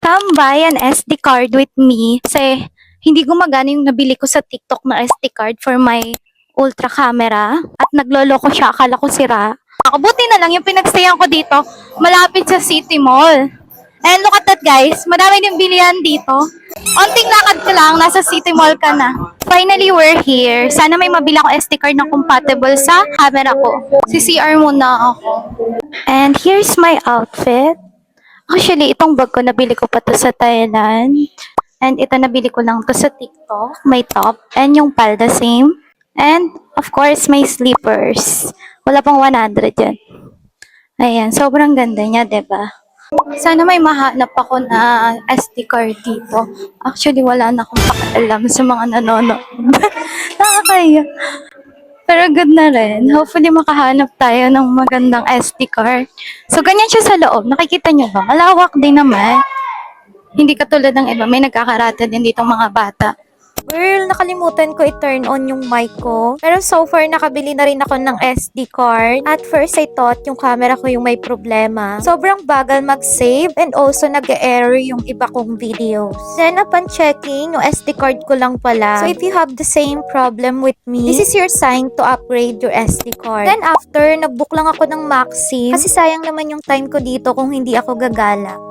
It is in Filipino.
Tambay an SD card with me kasi hindi gumagana yung nabili ko sa TikTok na SD card for my ultra camera at nagloloko siya, akala ko sira. Buti na lang yung pinagstayan ko dito, malapit sa City Mall. And look at that guys, madami din bilihan dito. Onting lakad ka lang, nasa City Mall ka na. Finally, we're here. Sana may mabila ko SD card na compatible sa camera ko. CR muna ako. And here's my outfit. Actually, itong bag ko, nabili ko pa to sa Thailand. And ito, nabili ko lang to sa TikTok. May top. And yung palda, same. And, of course, may slippers. Wala pang 100 yan. Ayan, sobrang ganda niya, 'di ba? Sana may mahanap ako na SD card dito. Actually, wala na akong pakialam sa mga nanonood. Nakakaya. Pero good na rin. Hopefully, makahanap tayo ng magandang SD card. So, ganyan siya sa loob. Nakikita nyo ba? Malawak din naman. Hindi katulad ng iba. May nagkakarata din ditong mga bata. Girl, nakalimutan ko i-turn on yung mic ko. Pero so far, nakabili na rin ako ng SD card. At first, I thought yung camera ko yung may problema. Sobrang bagal mag-save and also nag-error yung iba kong videos. Then, upon checking, yung SD card ko lang pala. So, if you have the same problem with me, this is your sign to upgrade your SD card. Then, after, nag-book lang ako ng Maxim. Kasi sayang naman yung time ko dito kung hindi ako gagala.